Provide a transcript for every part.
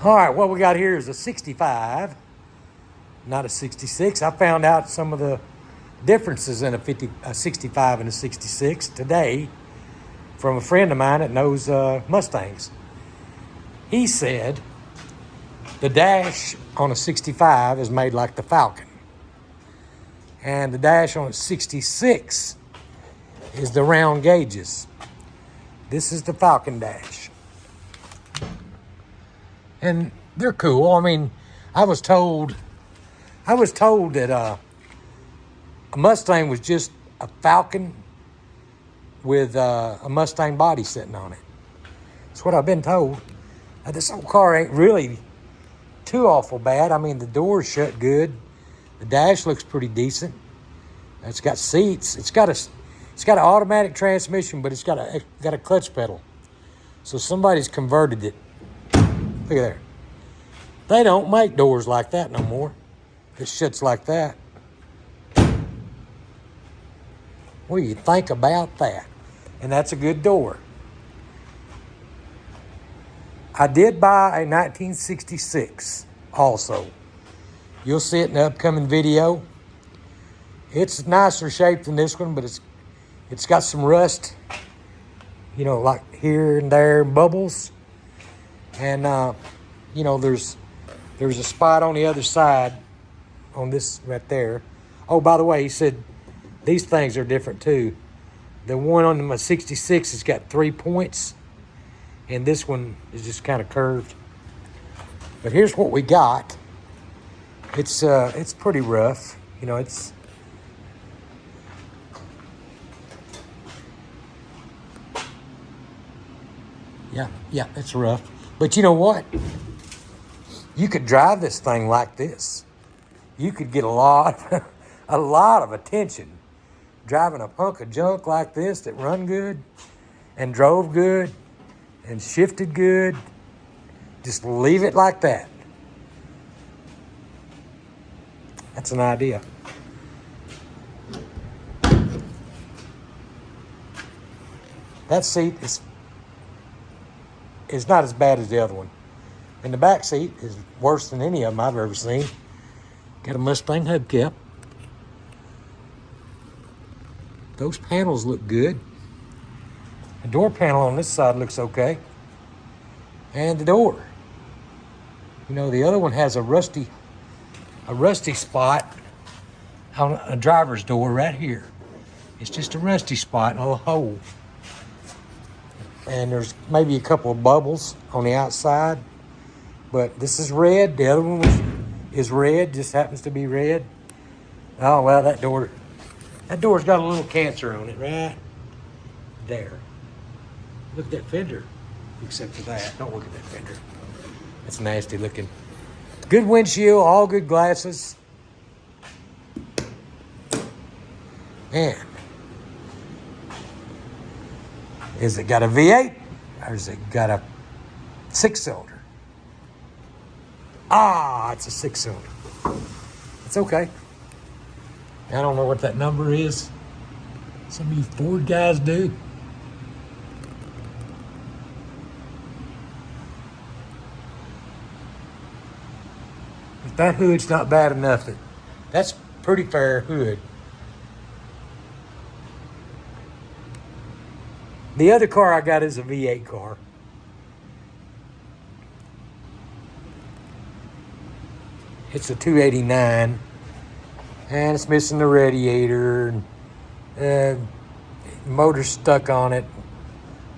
All right, what we got here is a 65, not a 66. I found out some of the differences in a 65 and a 66 today from a friend of mine that knows Mustangs. He said the dash on a 65 is made like the Falcon, and the dash on a 66 is the round gauges. This is the Falcon dash. And they're cool. I mean, I was told that a Mustang was just a Falcon with a Mustang body sitting on it. That's what I've been told. Now, this old car ain't really too awful bad. I mean, the doors shut good. The dash looks pretty decent. It's got seats. It's got an automatic transmission, but it's got a clutch pedal. So somebody's converted it. Look at there. They don't make doors like that no more. It shuts like that. What do you think about that? And that's a good door. I did buy a 1966 also. You'll see it in the upcoming video. It's nicer shape than this one, but it's got some rust, you know, like here and there, bubbles. And, you know, there's a spot on the other side on this right there. Oh, by the way, he said these things are different too. The one on my 66 has got 3 points, and this one is just kind of curved. But here's what we got. It's pretty rough. You know, yeah, it's rough. But you know what? You could drive this thing like this. You could get a lot of attention driving a hunk of junk like this that run good and drove good and shifted good. Just leave it like that. That's an idea. That seat is not as bad as the other one. And the back seat is worse than any of them I've ever seen. Got a Mustang hubcap. Those panels look good. The door panel on this side looks okay. And the door. You know, the other one has a rusty spot on a driver's door right here. It's just a rusty spot, a little hole. And there's maybe a couple of bubbles on the outside. But this is red. The other one is red, just happens to be red. Oh, well, that door's got a little cancer on it, right there. Look at that fender, except for that. Don't look at that fender. That's nasty looking. Good windshield, all good glasses. Man. Is it got a V8 or is it got a 6-cylinder? Ah, it's a 6-cylinder. It's okay. I don't know what that number is. Some of you Ford guys do. But that hood's not bad enough. That's pretty fair hood. The other car I got is a V8 car. It's a 289, and it's missing the radiator, and motor's stuck on it.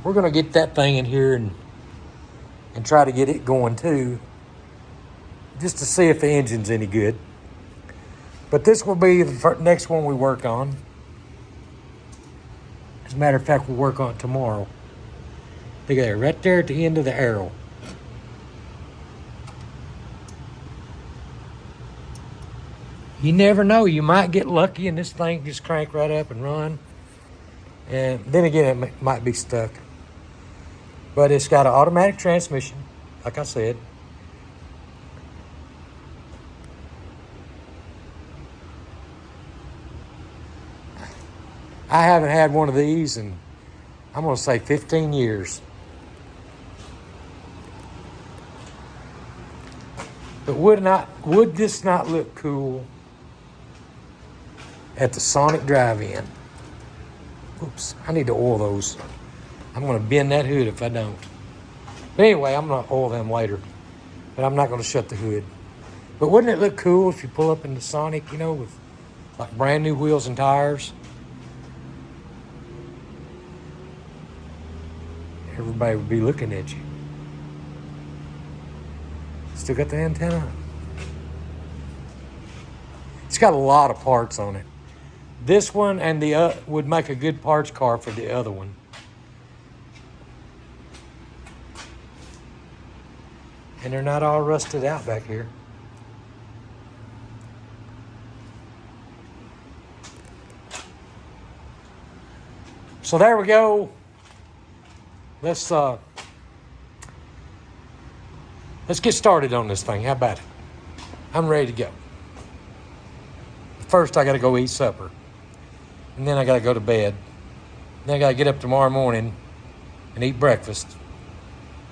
We're gonna get that thing in here and try to get it going too, just to see if the engine's any good. But this will be the next one we work on. As a matter of fact, we'll work on it tomorrow. Look at that, right there at the end of the arrow. You never know. You might get lucky and this thing just crank right up and run. And then again, it might be stuck. But it's got an automatic transmission, like I said. I haven't had one of these in, I'm going to say 15 years. But would this not look cool at the Sonic Drive-In? Oops, I need to oil those. I'm going to bend that hood if I don't. But anyway, I'm going to oil them later. But I'm not going to shut the hood. But wouldn't it look cool if you pull up in the Sonic, you know, with like brand new wheels and tires? Everybody would be looking at you. Still got the antenna. It's got a lot of parts on it. This one and the would make a good parts car for the other one. And they're not all rusted out back here. So there we go. Let's get started on this thing. How about it? I'm ready to go. First, I got to go eat supper. And then I got to go to bed. Then I got to get up tomorrow morning and eat breakfast.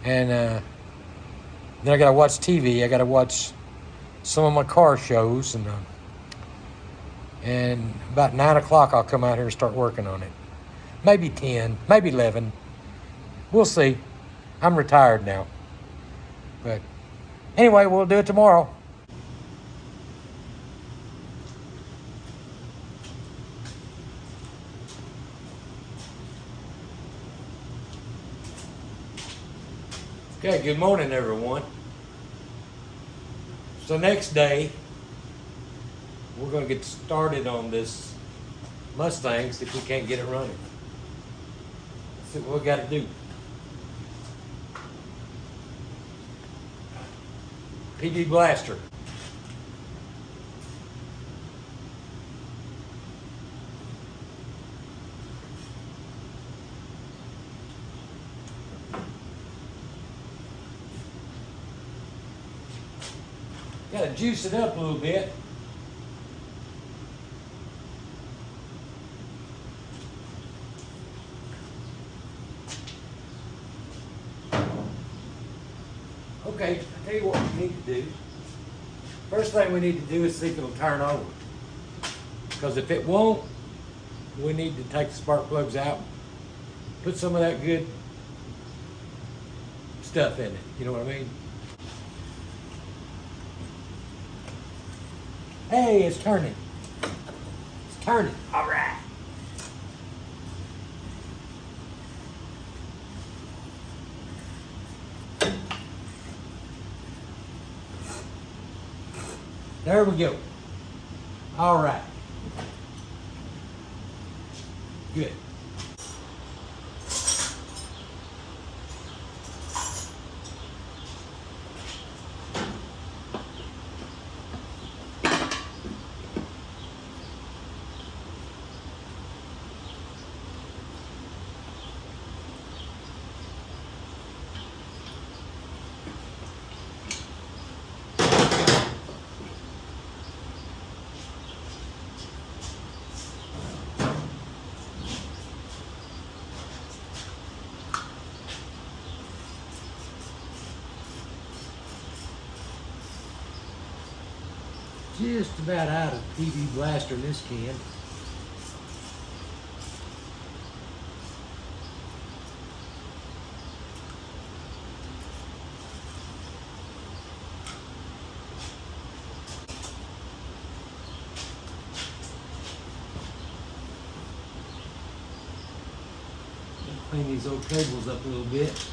And then I got to watch TV. I got to watch some of my car shows. And about 9 o'clock, I'll come out here and start working on it. Maybe 10, maybe 11. We'll see. I'm retired now. But anyway, we'll do it tomorrow. Okay, good morning, everyone. So next day, we're going to get started on this Mustang if we can't get it running. See what we got to do. PD Blaster. Got to juice it up a little bit. Okay, I'll tell you what we need to do. First thing we need to do is see if it'll turn over. Because if it won't, we need to take the spark plugs out, put some of that good stuff in it. You know what I mean? Hey, it's turning. It's turning. All right. There we go. All right. Good. Just about out of PV Blaster in this can. Clean these old cables up a little bit.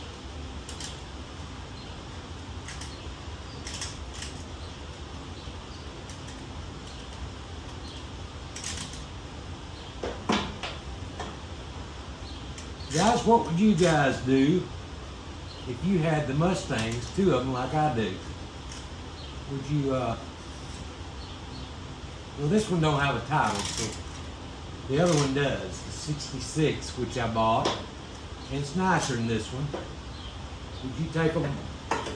Guys, what would you guys do if you had the Mustangs, two of them like I do? Would you, well, this one don't have a title, so the other one does, the 66, which I bought, and it's nicer than this one. Would you take them,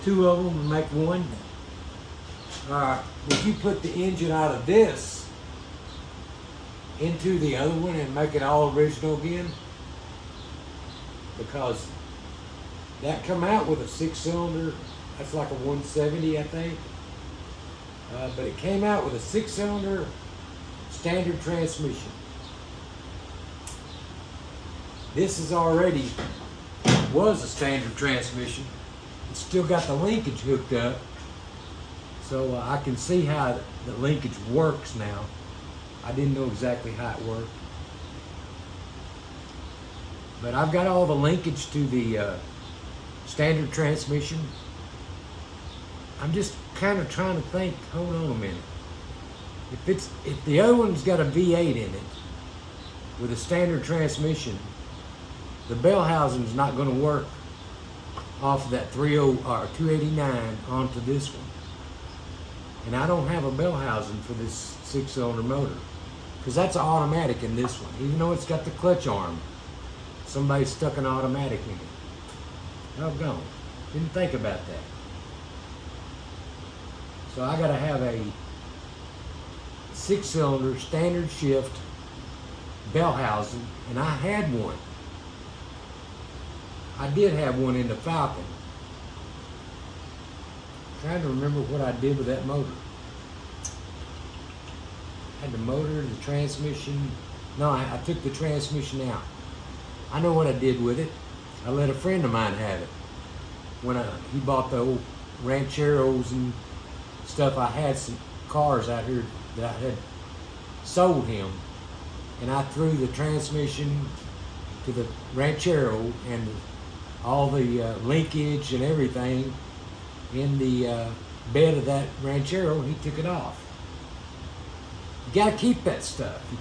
two of them, and make one? Would you put the engine out of this into the other one and make it all original again? Because that come out with a 6-cylinder, that's like a 170, I think. but it came out with a 6-cylinder standard transmission. This is already was a standard transmission. It's still got the linkage hooked up, so I can see how the linkage works now. I didn't know exactly how it worked, but I've got all the linkage to the standard transmission. I'm just kind of trying to think. Hold on a minute. If the other one's got a V8 in it with a standard transmission, the bell housing's not going to work off of that 30 or 289 onto this one. And I don't have a bell housing for this 6-cylinder motor, because that's an automatic in this one. Even though it's got the clutch arm, somebody stuck an automatic in it. Doggone. Didn't think about that. So I gotta have a 6-cylinder standard shift bell housing, and I had one. I did have one in the Falcon. I'm trying to remember what I did with that motor. I had the motor, the transmission. No, I took the transmission out. I know what I did with it. I let a friend of mine have it. When he bought the old Rancheros and stuff, I had some cars out here that I had sold him, and I threw the transmission to the Ranchero and all the linkage and everything in the bed of that Ranchero. He took it off. You got to keep that stuff. You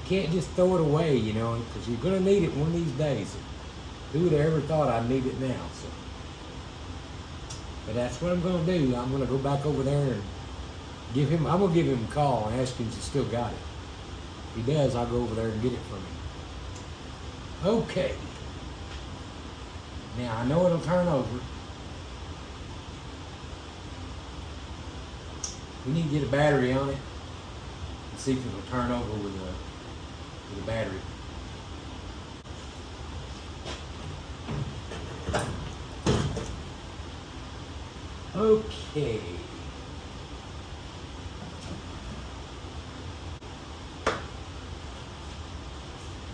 can't just throw it away, you know, because you're going to need it one of these days. Who would have ever thought I'd need it now? So, but that's what I'm going to do. I'm going to go back over there and I'm going to give him a call and ask him if he still got it. If he does, I'll go over there and get it from him. Okay. Now, I know it'll turn over. We need to get a battery on it and see if it'll turn over with a battery. Okay.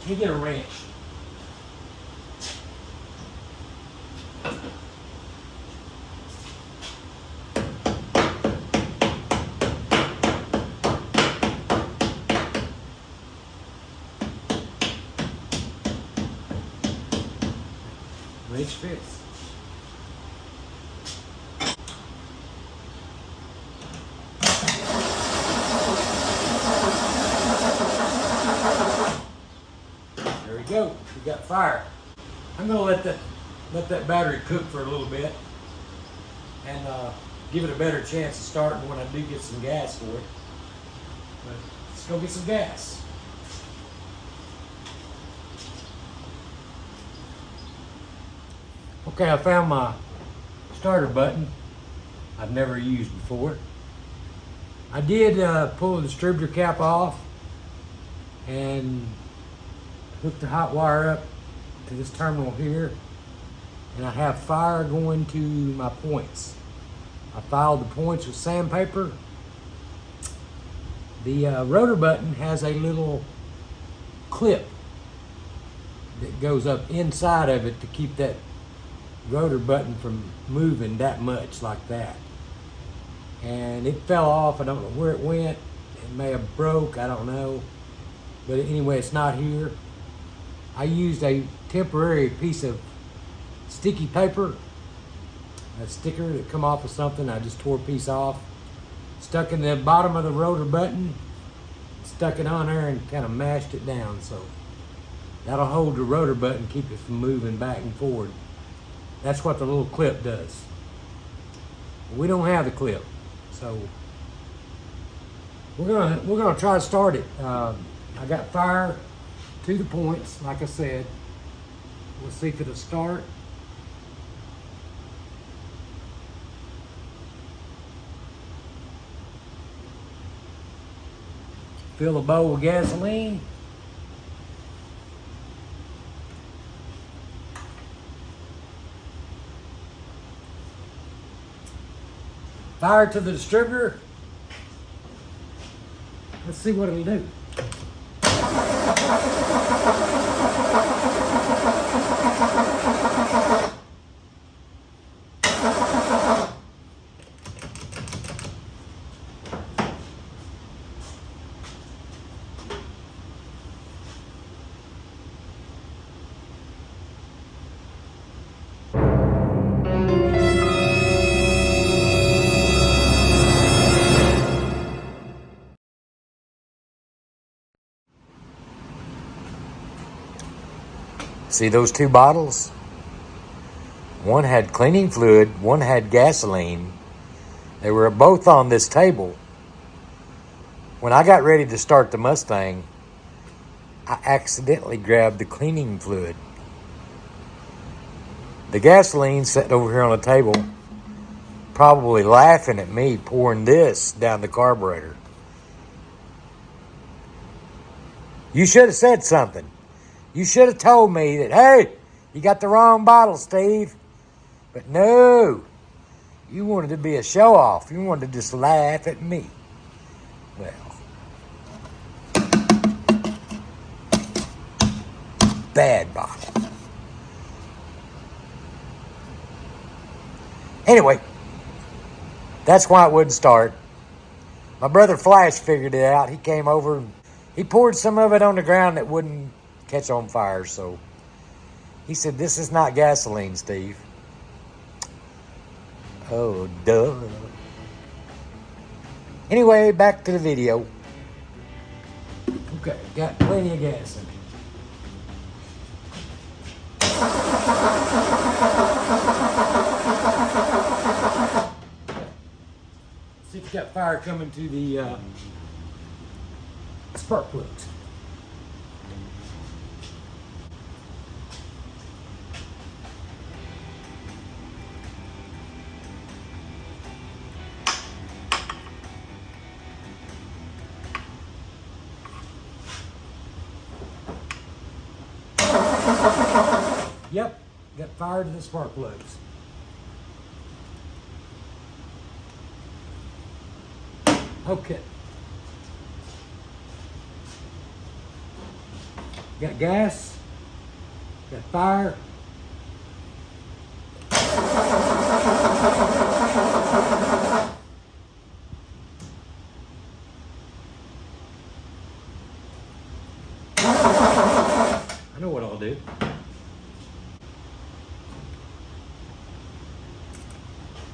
Let me get a wrench. Wrench fits. There we go. We got fire. I'm gonna let that battery cook for a little bit and give it a better chance of starting when I do get some gas for it. But let's go get some gas. Okay, I found my starter button I've never used before. I did pull the distributor cap off and hook the hot wire up to this terminal here, and I have fire going to my points. I filed the points with sandpaper. The rotor button has a little clip that goes up inside of it to keep that rotor button from moving that much like that. And it fell off. I don't know where it went. It may have broke, I don't know. But anyway, it's not here. I used a temporary piece of sticky paper, a sticker that come off of something. I just tore a piece off, stuck in the bottom of the rotor button, stuck it on there and kind of mashed it down. So that'll hold the rotor button, keep it from moving back and forward. That's what the little clip does. We don't have the clip, so we're gonna try to start it. I got fire to the points, like I said. We'll see if it'll start. Fill a bowl of gasoline. Fire to the distributor. Let's see what it'll do. See those two bottles? One had cleaning fluid, one had gasoline. They were both on this table. When I got ready to start the Mustang, I accidentally grabbed the cleaning fluid. The gasoline sat over here on the table, probably laughing at me pouring this down the carburetor. You should have said something. You should have told me that, hey, you got the wrong bottle, Steve. But no, you wanted to be a show-off. You wanted to just laugh at me. Well, bad bottle. Anyway, that's why it wouldn't start. My brother Flash figured it out. He came over and he poured some of it on the ground that wouldn't catch on fire. So he said, this is not gasoline, Steve. Oh, duh. Anyway, back to the video. Okay, got plenty of gas in it. See if you got fire coming to the spark plugs. Yep, got fire to the spark plugs. Okay. Got gas, got fire. I know what I'll do.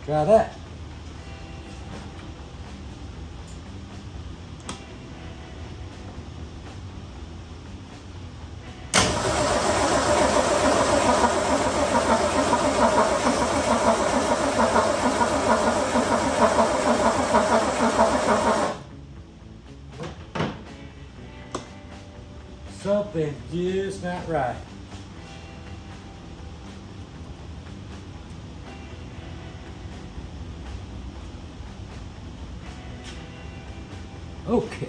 Try that. Something's just not right. Okay.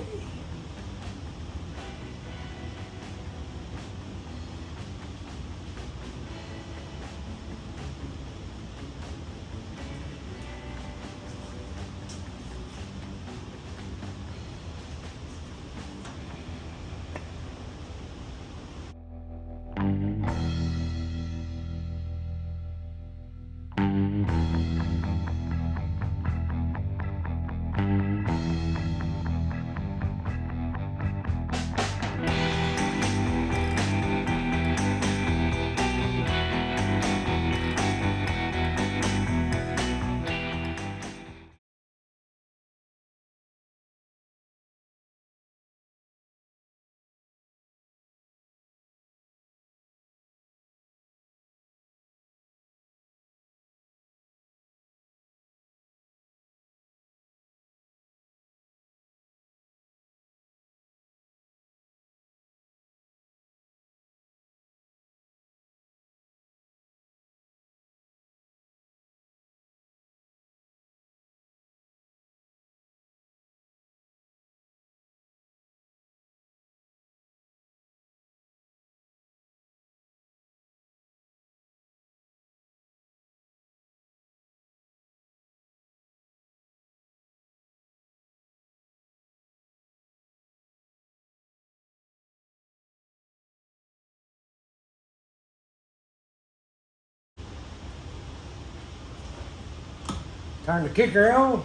Turn the kicker on.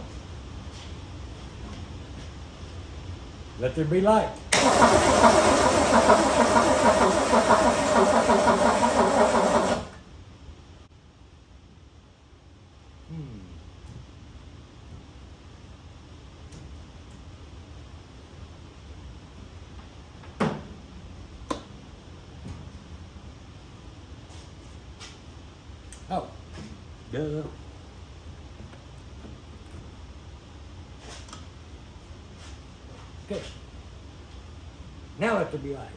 Let there be light. Oh, duh. Okay. Now let there be light.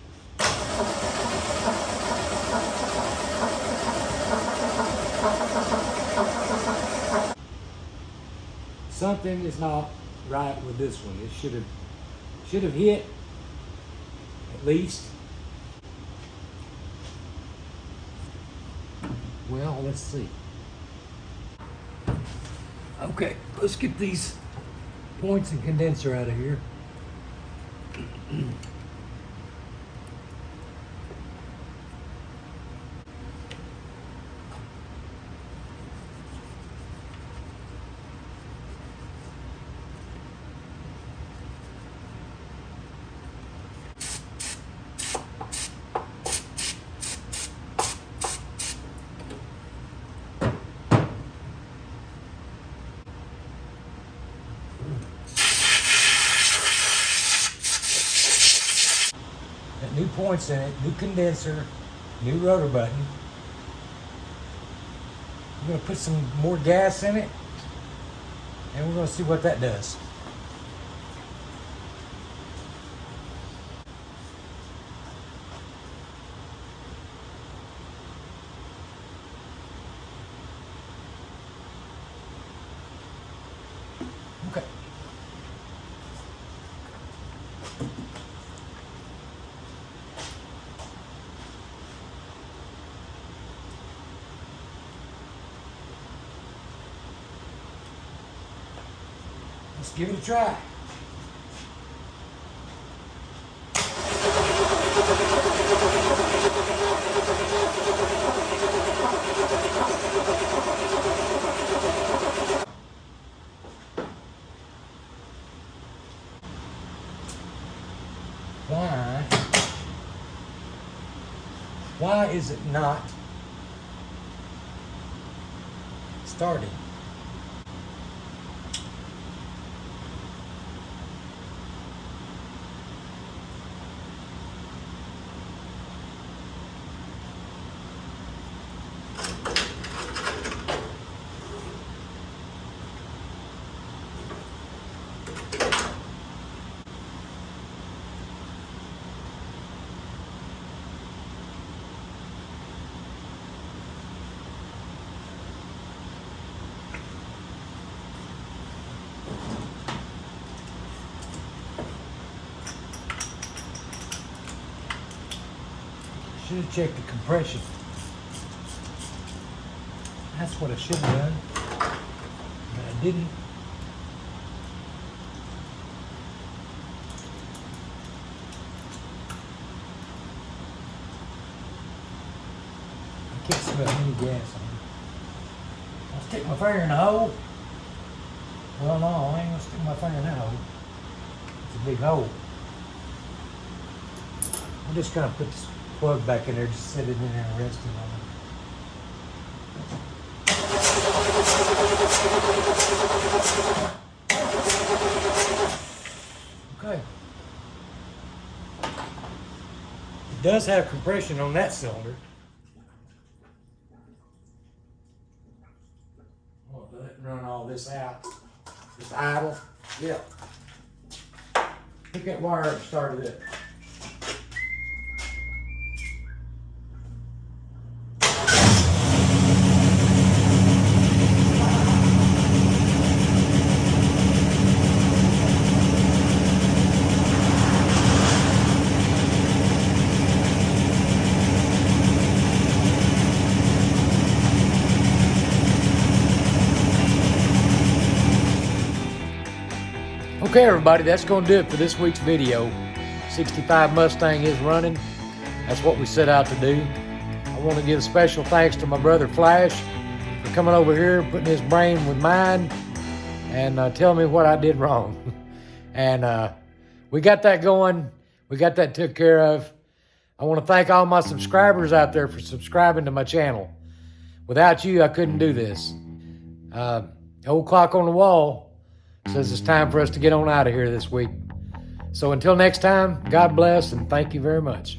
Something is not right with this one. It should have hit at least. Well, let's see. Okay, let's get these points and condenser out of here. Got new points in it, new condenser, new rotor button. I'm gonna put some more gas in it, and we're gonna see what that does. Okay. Let's give it a try. Why is it not starting? Should have checked the compression. That's what I should have done, but I didn't. I can't smell any gas on it. I'll stick my finger in the hole. Well, no, I ain't gonna stick my finger in that hole. It's a big hole. I'm just gonna put this plug back in there, just set it in there and rest it on it. Okay. It does have compression on that cylinder. I'll let it run all this out. Just idle. Yeah. Pick that wire up and start it up. Okay, everybody, that's going to do it for this week's video. 65 Mustang is running. That's what we set out to do. I want to give special thanks to my brother Flash for coming over here, putting his brain with mine, and tell me what I did wrong. And we got that going. We got that took care of. I want to thank all my subscribers out there for subscribing to my channel. Without you, I couldn't do this. Old clock on the wall says it's time for us to get on out of here this week. So until next time, God bless and thank you very much.